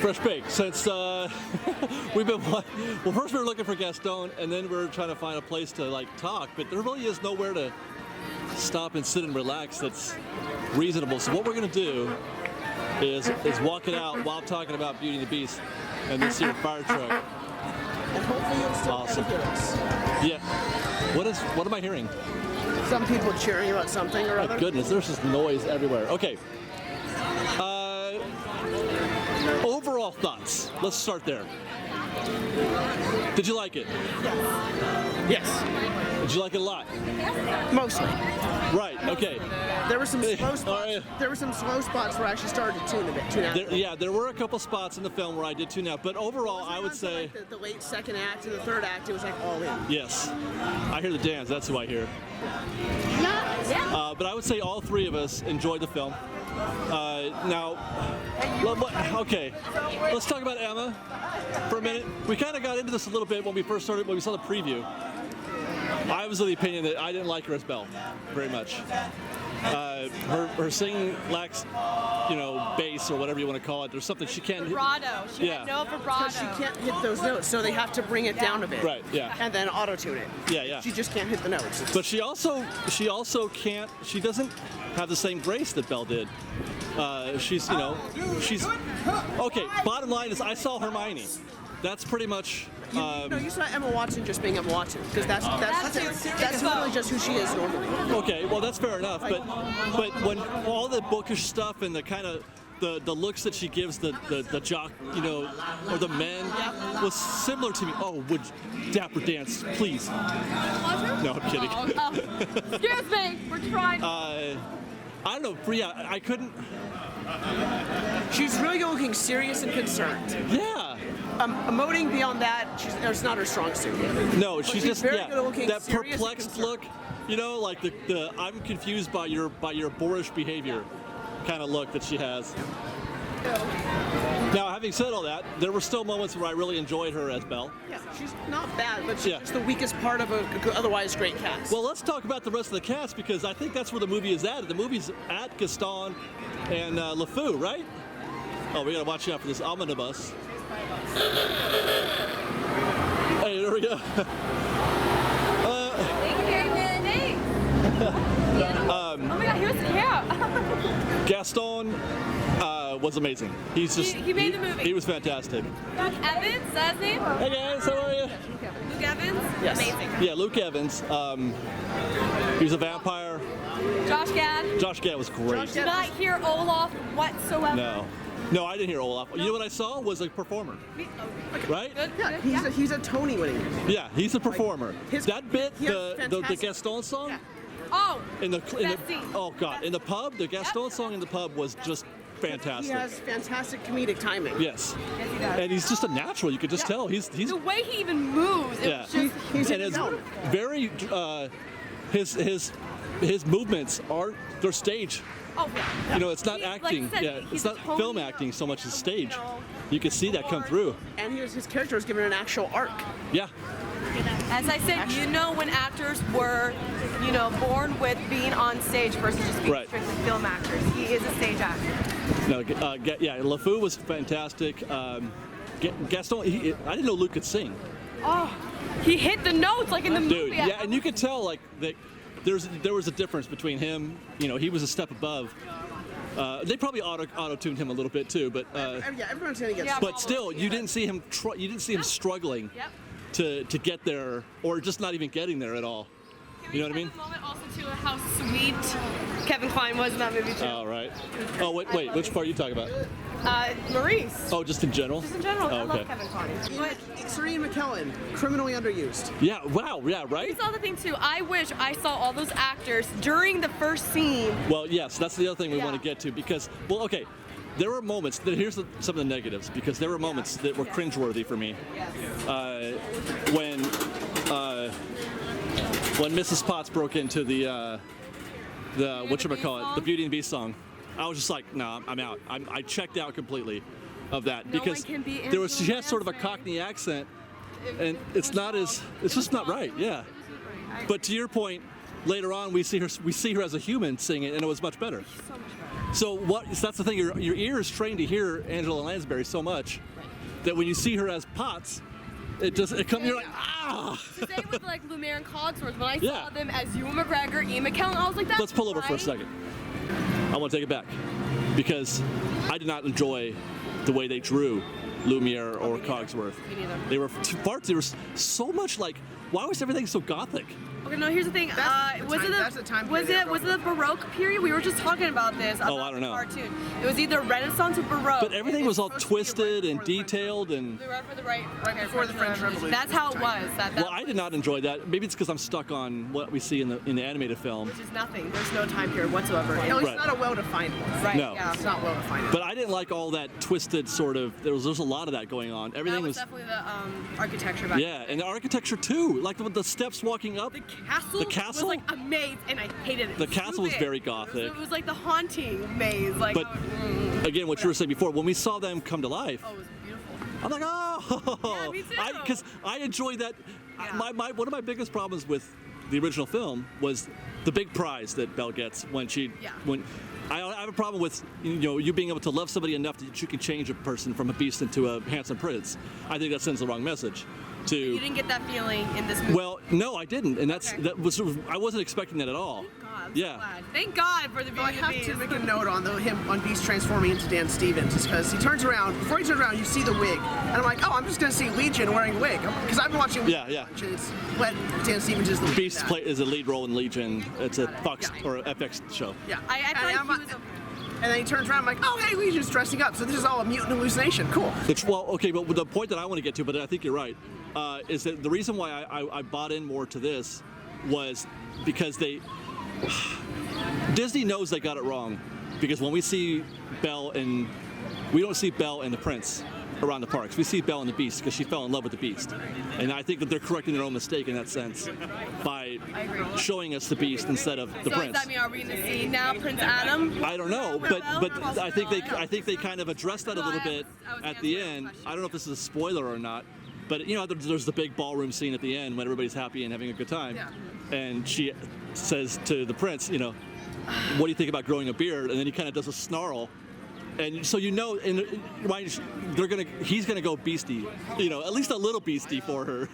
fresh baked. Since we've been, well, first we were looking for Gaston, and then we were trying to find a place to like talk, but there really is nowhere to stop and sit and relax that's reasonable. So what we're gonna do is walk it out while talking about Beauty and the Beast, and then see a fire truck. And hopefully you'll still Awesome. hear us. Yeah. What am I hearing? Some people cheering about something or other. Oh, goodness, there's just noise everywhere. Okay. Overall thoughts. Let's start there. Did you like it? Yes. Did you like it a lot? Mostly. Right. Okay. There were some slow All spots. right. There were some slow spots where I actually started to tune out. There were a couple spots in the film where I did tune out, but overall, I would say like the late second act and the third act, it was like all in. yes. I hear the dance. That's who I hear. But I would say all three of us enjoyed the film. Okay, let's talk about Emma for a minute. We kind of got into this a little bit when we first started, when we saw the preview. I was of the opinion that I didn't like her as Belle very much. Her singing lacks, bass or whatever you want to call it. There's something she can't hit. Vibrato. She had no vibrato. Because she can't hit those notes, so they have to bring it down a bit. Right. Yeah. And then auto-tune it. Yeah. She just can't hit the notes. But she also can't. She doesn't have the same grace that Belle did. She's okay. Bottom line is, I saw Hermione. That's pretty much. You saw Emma Watson just being Emma Watson, because that's literally just who she is normally. Okay, well that's fair enough. But when all the bookish stuff and the kind of the looks that she gives the jock, or the men, was similar to me. Oh, would Dapper dance, please? No, I'm kidding. Excuse me, we're trying. I don't know, Bria. I couldn't. She's really looking serious and concerned. Yeah. Emoting beyond that, it's not her strong suit. No, she's just very good looking, that serious and perplexed look. Like the I'm confused by your boorish behavior kind of look that she has. Now, having said all that, there were still moments where I really enjoyed her as Belle. Yeah, she's not bad, but she's just the weakest part of a otherwise great cast. Well, let's talk about the rest of the cast, because I think that's where the movie is at. The movie's at Gaston and LeFou, right? Oh, we gotta watch out for this omnibus. Hey, there we go. Oh my God, he was cute. Gaston was amazing. He's just he made the movie. He was fantastic. Luke Evans, is that his name? Hey guys, how are you? Luke Evans? Yes. Amazing. Yeah, Luke Evans. He was a vampire. Josh Gad. Josh Gad was great. Did not hear Olaf whatsoever. No, I didn't hear Olaf. You know what I saw was a performer, right? Good, Yeah, good, he's a Tony winning. Yeah, he's a performer. That bit, the Gaston song, Oh, in the scene. oh god, in the pub, the Gaston song in the pub was just fantastic. He has fantastic comedic timing. Yes, yes, he does. and he's just a natural. You could just tell he's The way he even moves, it was just He's and it's very his movements they're stage. oh yeah. It's not acting. Like I said, It's not film acting so much as stage. You can see that come through. And his character was given an actual arc. Yeah. As I said, when actors were, born with being on stage versus just being Right. strictly film actors. He is a stage actor. No, LeFou was fantastic. Gaston, I didn't know Luke could sing. Oh, he hit the notes like in the Dude, movie. yeah, and you could tell that there was a difference between him. He was a step above. They probably auto-tuned him a little bit too, but everyone's gonna get. Yeah, but still, you didn't see him. You didn't see him struggling to get there, or just not even getting there at all. You know what I mean? A moment also to how sweet Kevin Kline was in that movie too. Oh, right. Oh, wait, which part are you talking about? Maurice. Oh, just in general? Just in general, Oh, I okay. love Kevin Kline. But Serena McKellen, criminally underused. Yeah, wow, yeah, right? here's the other thing too. I wish I saw all those actors during the first scene. Well, yes, that's the other thing we want to get to, because, okay, there were moments, here's some of the negatives, because there were moments that were cringeworthy for me. When Mrs. Potts broke into the whatchamacallit, the Beauty and the Beast song, I was just like, no, I'm out. I checked out completely of that, because she has sort of a Cockney accent, and it's just not right, yeah. But to your point, later on we see her as a human sing it, and it was much better. So much better. So that's the thing. Your ear is trained to hear Angela Lansbury so much that when you see her as Potts, it comes. You're like, ah. The same with like Lumiere and Cogsworth. When I saw them as Ewan McGregor, Ian McKellen, I was like, that's Let's pull over for a second. I want to take it back because I did not enjoy the way they drew Lumiere or Cogsworth. Me neither. They were parts. They were so much like. Why was everything so gothic? Okay, no. Here's the thing. Was it the Baroque period? We were just talking about this. Oh, I don't know. Cartoon. It was either Renaissance or Baroque. But everything was all twisted and detailed and. We were right for the right before the French Revolution. That's how it was. Well, I did not enjoy that. Maybe it's because I'm stuck on what we see in the animated film. Which is nothing. There's no time period whatsoever. No, it's not a well-defined one. Right. No. Yeah. It's not well-defined. But I didn't like all that twisted sort of. There's a lot of that going on. Everything That was was. definitely the architecture back Yeah, and the architecture too. Like with the steps walking up. The castle. The castle? was like a maze, and I hated it. The castle was very gothic. It was like the haunting maze. Like, But again, what you were saying before, when we saw them come to life, oh, it was beautiful. I'm like, oh, Yeah, me too. Because I enjoyed that. Yeah. One of my biggest problems with the original film was the big prize that Belle gets when I have a problem with you being able to love somebody enough that you can change a person from a beast into a handsome prince. I think that sends the wrong message. You didn't get that feeling in this movie. Well, no, I didn't, and Okay. that was I wasn't expecting that at all. Thank God, I'm yeah. so glad. Thank God for the Beauty I and the have Beast. to make a note on him on Beast transforming into Dan Stevens, because he turns around. Before he turns around, you see the wig, and I'm like, oh, I'm just gonna see Legion wearing a wig, because I've been watching. Yeah. It's when Dan Stevens is the lead Beast in that. is a lead role in Legion. It's a Fox or a FX show. Yeah. I feel And like I'm he was okay. And then he turns around, I'm like, oh, hey, Legion's dressing up, so this is all a mutant hallucination. Cool. Okay, but the point that I want to get to, but I think you're right, is that the reason why I bought in more to this was because Disney knows they got it wrong, because when we see Belle we don't see Belle and the Prince around the parks. We see Belle and the Beast because she fell in love with the Beast. And I think that they're correcting their own mistake in that sense by showing us the Beast instead of the So Prince. does that mean are we going to see now Prince Adam? I don't know, but I think they kind of addressed that a little bit at the end. I don't know if this is a spoiler or not, but there's the big ballroom scene at the end when everybody's happy and having a good time, and she says to the Prince, what do you think about growing a beard? And then he kind of does a snarl. And so he's gonna go beastie, at least a little beastie for her.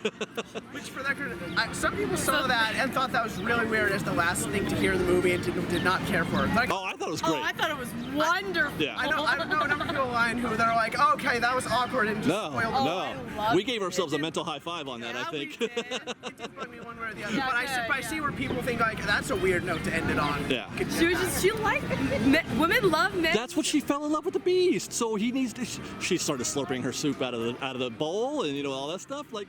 Which, for the record, some people saw that and thought that was really weird as the last thing to hear in the movie and did not care for it. Like, Oh, I thought it was great. Oh, I thought it was wonderful. Yeah. I know a number of people online who they're like, oh, okay, that was awkward and just spoiled the I No, loved we gave it. ourselves a mental high five on that. Yeah, I think. we did. It did bug me one way or the other. Yeah, But I see where people think like that's a weird note to end it on. Yeah. She liked women love men. That's what she fell in love with the Beast. So he needs to. She started slurping her soup out of the bowl and all that stuff. Like,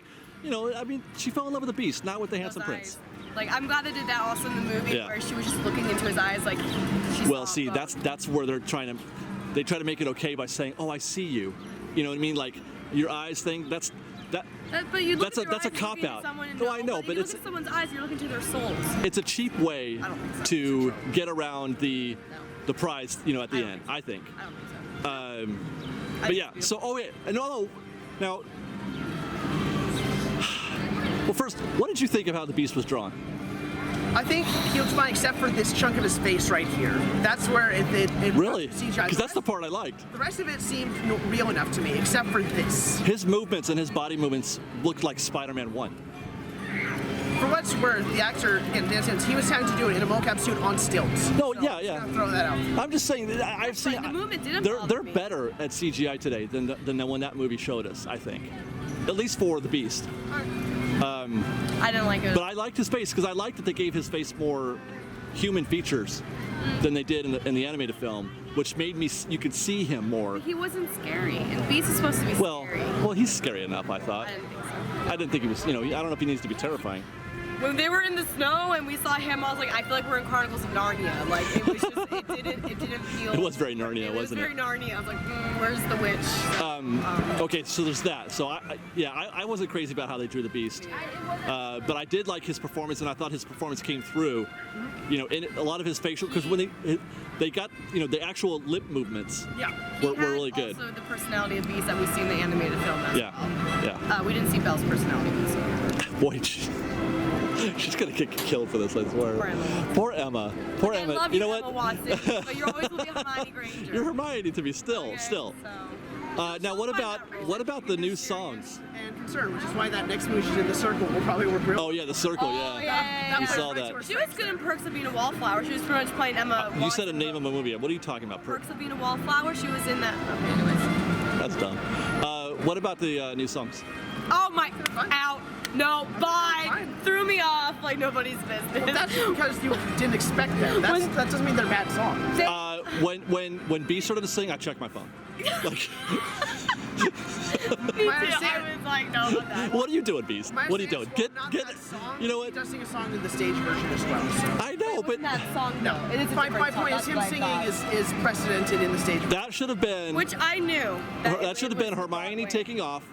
she fell in love with the Beast, not with the handsome Prince. Like, I'm glad they did that also in the movie where she was just looking into his eyes like. Well, see, that's where they try to make it okay by saying, "Oh, I see you." You know what I mean? Like your eyes thing. That's a cop out. No, I know, but you look at someone's eyes, you're looking to their souls. It's a cheap way to get around the prize, at the end. I think. I don't think so. But yeah. So now. Well, first, what did you think of how the Beast was drawn? I think he looks fine except for this chunk of his face right here. That's where it Really? CGI. Because that's the part I liked. The rest of it seemed real enough to me, except for this. His movements and his body movements looked like Spider-Man 1. For what's worth, the actor, again, Dan Stevens, he was having to do it in a mocap suit on stilts. No, So, yeah. just gonna throw that out. I'm just saying that I've seen. The movement didn't They're bother me. better at CGI today than when that movie showed us. I think, at least for the Beast. I didn't like it. But I liked his face because I liked that they gave his face more human features than they did in the animated film, which made you could see him more. He wasn't scary, and Beast is supposed to be scary. Well, he's scary enough. I thought. I didn't think so. I didn't think he was. I don't know if he needs to be terrifying. When they were in the snow and we saw him, I was like, I feel like we're in Chronicles of Narnia. Like, it was just, it didn't feel. It was very Narnia, wasn't it? It was very Narnia. I was like, where's the witch? Okay, so there's that. So I wasn't crazy about how they drew the Beast, but I did like his performance, and I thought his performance came through. In a lot of his facial, because when they got the actual lip movements were really good. Also, the personality of Beast that we see in the animated film. Yeah. We didn't see Belle's personality. So. Boy, She's gonna get killed for this, I swear. Poor Emma. Poor I Emma. love You know Emma what? Watson, but you're always will be Hermione Granger. You're Hermione to me still. Okay, Still. So. Now what about the new songs? And Concern, which is why that next movie she's in, The Circle, will probably work real. Oh yeah, The Circle. Oh, Yeah. yeah. We plays saw right that. to her She was good in Perks of Being a Wallflower. She was pretty much playing Emma. You said a Watson. name of a movie. What are you talking about? Perks of Being a Wallflower. She was in that. Okay, anyways. That's dumb. What about the new songs? Oh my! Out. No, bye. Fine. Threw me off like nobody's business. Well, that's because you didn't expect them. That doesn't mean they're bad songs. When B started to sing, I checked my phone. Like, Me too. I was like, no, not that. what are you doing, Beast? My What are you stance, doing? well, not Get. that song. You know He what? does sing a song in the stage version as well. So. I know, but Wasn't that song? No, It is a my different song, point is that's him what I singing thought. is precedented in the stage version. that should have been. Which I knew. That should have been was Hermione Broadway. taking off,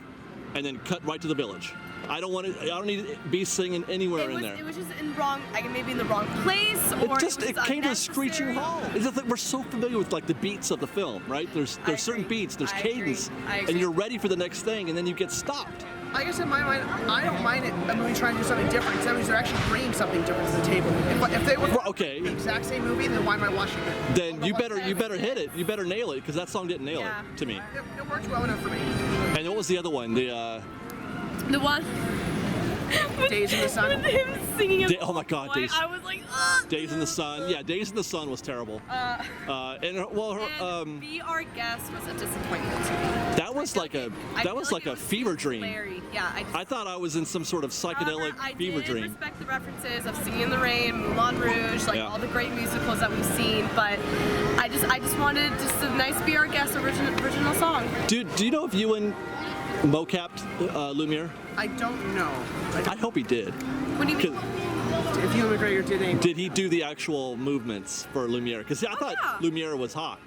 and then cut right to the village. I don't need B singing anywhere in there. It was just in wrong. Maybe in the wrong place, or It came to a screeching unnecessary. halt. It's just that we're so familiar with like the beats of the film, right? There's I certain agree. beats, there's I cadence, agree. I and agree. you're ready for the next thing, and then you get stopped. Like I said, in my mind, I don't mind it. A movie trying to do something different. 'Cause that means they're actually bringing something different to the table. If they were Okay. the exact same movie, then why am I watching it? Then you better hit it. You better nail it, because that song didn't nail Yeah. it to me. It worked well enough for me. And what was the other one? The The one. Days in the Sun. With him singing. in Oh my God, Broadway, Days- I was like, ugh. Days in the Sun. Yeah, Days in the Sun was terrible. And Be Our Guest was a disappointment to me. that was like a I feel like it a was fever too dream. Larry. Yeah, I thought I was in some sort of psychedelic However, fever I did dream. respect the references of Singing in the Rain, Moulin Rouge, like Yeah. all the great musicals that we've seen. But I just wanted just a nice Be Our Guest original song. Do you know if Ewan mocapped Lumiere? I don't know. I hope he did. What do you mean? 'Cause If Ewan McGregor did any. did he do the actual movements for Lumiere? Because I thought yeah. Lumiere was hot.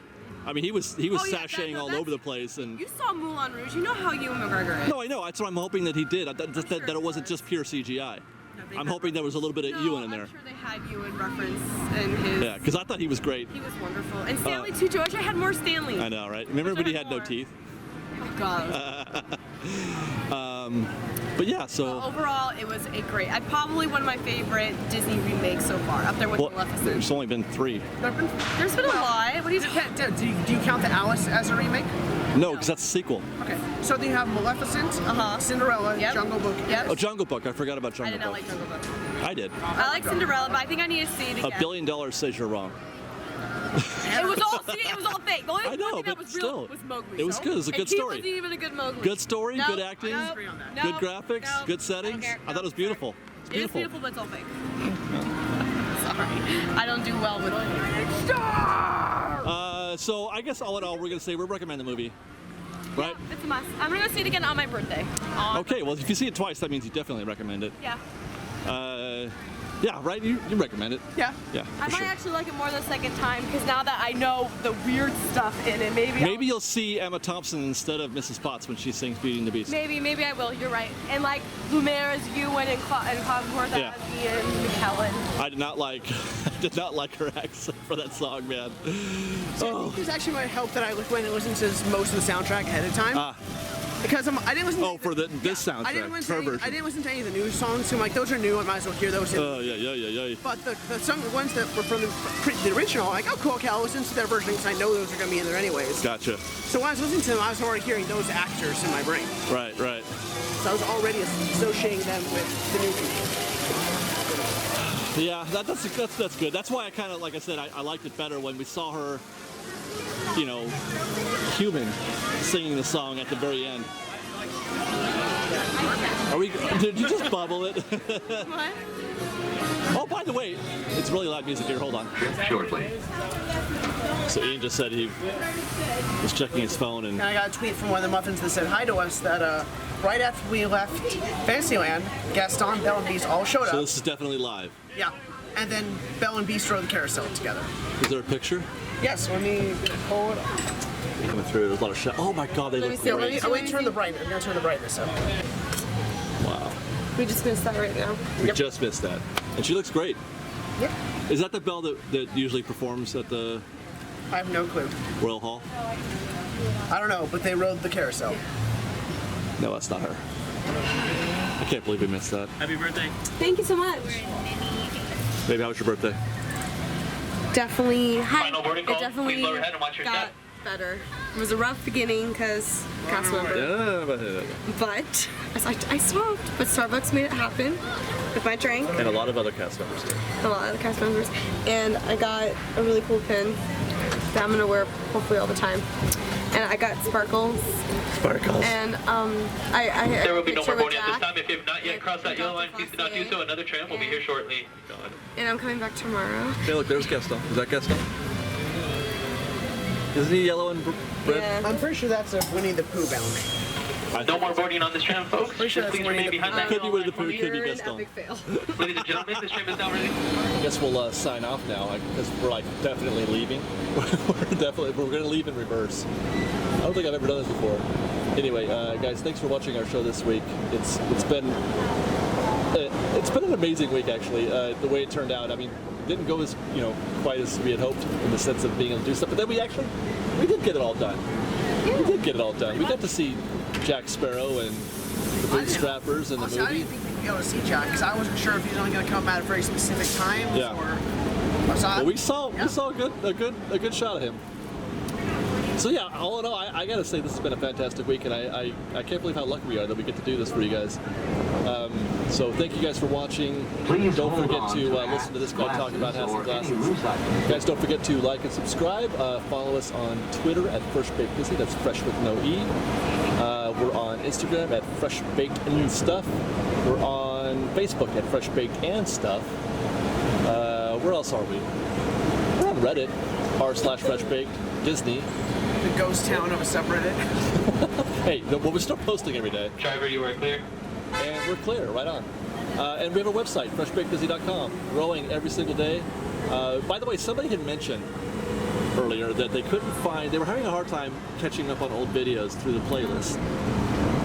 I mean, he was Oh, yeah, sashaying all over the place, and You saw Moulin Rouge. You know how Ewan McGregor is. no, I know. That's what I'm hoping that he did. That it wasn't just pure CGI. I'm hoping there was a little bit of Ewan in there. I'm sure they had Ewan reference in his. Yeah, because I thought he was great. He was wonderful. And Stanley too, George. I had more Stanley. I know, right? Remember when he had no more. teeth? Oh, God. But yeah, so Overall, it was a great. Probably one of my favorite Disney remakes so far, up there with well, Maleficent. there's only been 3. There's been a lot. What do you Do you count the Alice as a remake? No, because that's a sequel. Okay. So then you have Maleficent, Cinderella, Yep. Jungle Book. Yep. Oh, Jungle Book. I forgot about I Jungle did not Book. like Jungle Book. I did. I like Cinderella, but I think I need to see it again. $1 billion says you're wrong. It was all fake. The only I know, one thing that but was still, real was Mowgli. it was good. It was a And good he story. wasn't even a good Mowgli. Good story, Nope, good acting, nope, good nope, graphics, nope. good I settings. don't care. I thought it was beautiful. It's It is beautiful. beautiful, but it's all fake. Sorry. I don't do well with So I guess all in all, we're gonna say we recommend the movie, right? It's a must. I'm gonna go see it again on my birthday. Okay. Well, if you see it twice, that means you definitely recommend it. Yeah. Yeah, right. You recommend it. Yeah. Yeah. I For might sure. actually like it more the second time because now that I know the weird stuff in it, Maybe you'll see Emma Thompson instead of Mrs. Potts when she sings Beauty and the Beast. Maybe I will. You're right. And like Lumiere as Ewan and Cosworth Yeah. as Ian McKellen. I did not like her accent for that song, man. Oh. This actually might help that I went and listened to most of the soundtrack ahead of time. Because I didn't listen. Oh, for this soundtrack, I didn't listen her to any, version. I didn't listen to any of the new songs. So I'm like, those are new. I might as well hear those. Oh, yeah. But the ones that were from the original, I'm like, oh, cool. Okay, I'll listen to their version because I know those are going to be in there anyways. Gotcha. So when I was listening to them, I was already hearing those actors in my brain. Right. So I was already associating them with the new people. Yeah, that's good. That's why I kind of, like I said, I liked it better when we saw her, human, singing the song at the very end. Did you just bubble it? What? Oh, by the way, it's really loud music here. Hold on. Shortly. So Ian just said he was checking his phone and And I got a tweet from one of the muffins that said hi to us that right after we left Fantasyland, Gaston, Belle, and Beast all showed so up. this is definitely live. Yeah. And then Belle and Beast rode the carousel together. Is there a picture? Yes, let me pull it up. Coming through, there's a lot of shots. Oh my God, they Let me look see, great. let I'm going to turn the brightness. I'm going to turn the brightness up. Wow. We just missed that right now. We just missed that. And she looks great. Yep. Is that the Belle that usually performs at the I have no clue. Royal Hall? I don't know, but they rode the carousel. No, that's not her. I can't believe we missed that. Happy birthday. Thank you so much. Baby, how was your birthday? Definitely. Final boarding call. It definitely Please lower your head and watch your got step. better. It was a rough beginning because cast member. Yeah, But I smoked. But Starbucks made it happen with my drink. and a lot of other cast members too. A lot of the cast members. And I got a really cool pin that I'm gonna wear hopefully all the time. And I got sparkles. Sparkles. And I There will be no picture more with boarding at this Jack. time. If you have not yet crossed that yellow line, please do not do so. Another tram will be here shortly. God. And I'm coming back tomorrow. Hey, look, there's Gaston. Is that Gaston? Isn't he yellow and red? Yeah. I'm pretty sure that's a Winnie the Pooh bound. No more boarding on this tram, folks. Pretty sure Just that's please remain Winnie the behind Pooh. that Could be yellow Winnie the line. Pooh, could be You're an Gaston. epic fail. Ladies and gentlemen, this tram is now ready. I guess we'll sign off now because we're like definitely leaving. we're gonna leave in reverse. I don't think I've ever done this before. Anyway, guys, thanks for watching our show this week. It's been an amazing week actually. The way it turned out. I mean, it didn't go as quite as we had hoped in the sense of being able to do stuff, but then we did get it all done. We did get it all done. We got to see Jack Sparrow and the Bootstrappers and the Also, I movie. didn't think we'd be able to see Jack because I wasn't sure if he was only going to come at a very specific time. Yeah. Or Well, we saw a good shot of him. So yeah, all in all, I gotta say this has been a fantastic week, and I can't believe how lucky we are that we get to do this for you guys. So thank you guys for watching. Please Don't hold forget on to to listen to this guy talk about glasses hats and or any glasses. loose items. Guys, don't forget to like and subscribe. Follow us on Twitter at Fresh Baked Disney. That's fresh with no E. We're on Instagram at Fresh Baked and Stuff. We're on Facebook at Fresh Baked and Stuff. Where else are we? We're on Reddit, r/Fresh Baked Disney. the ghost town of a subreddit. Hey, well, we start posting every day, Driver, you are clear. and we're clear, right on. And we have a website, freshbakedisney.com, growing every single day. By the way, somebody had mentioned earlier that they couldn't find, they were having a hard time catching up on old videos through the playlist.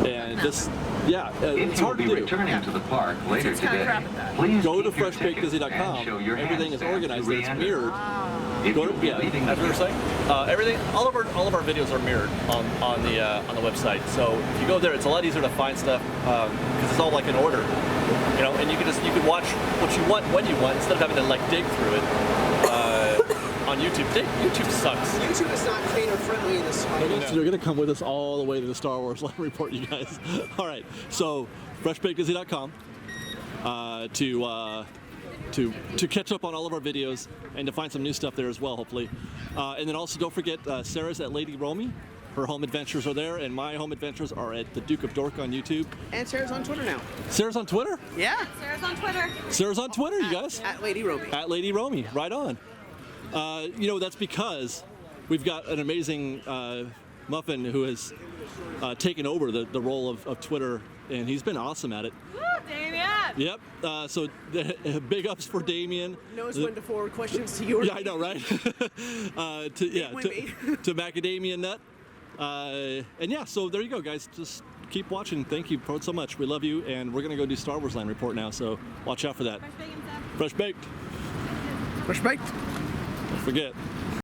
And this, yeah, If it's you will hard to be do. returning to the park later It's kinda today, crap at that. please Go to keep your tickets and show freshbakedisney.com. your Everything is hand organized, stamp and it's to re-enter. mirrored. If Go you to, will be yeah, leaving that's what we're saying. Everything, all of our videos are mirrored on the website. So if you go there, it's a lot easier to find stuff because it's all like in order, and you can watch what you want when you want instead of having to like dig through it on YouTube. YouTube sucks. YouTube is not creator friendly in this one. You're gonna come with us all the way to the Star Wars Live Report, you guys. All right, so freshbakedisney.com to catch up on all of our videos and to find some new stuff there as well, hopefully. And then also don't forget Sarah's at Lady Romy. Her home adventures are there, and my home adventures are at the Duke of Dork on YouTube. And Sarah's on Twitter now. Sarah's on Twitter. Yeah. Sarah's on Twitter. Sarah's on Twitter, you guys. At Lady Roby. At Lady Romy, right on. That's because we've got an amazing Muffin who has taken over the role of Twitter, and he's been awesome at it. Woo, Damien! Yep. So big ups for Damien. Knows when to forward questions to you. Or Yeah, I know, right? to Macadamia Nut. And yeah, so there you go, guys. Just keep watching. Thank you so much. We love you, and we're gonna go do Star Wars Land Report now. So watch out for that. Fresh bacon, Seth. Fresh baked. Respect. Don't forget.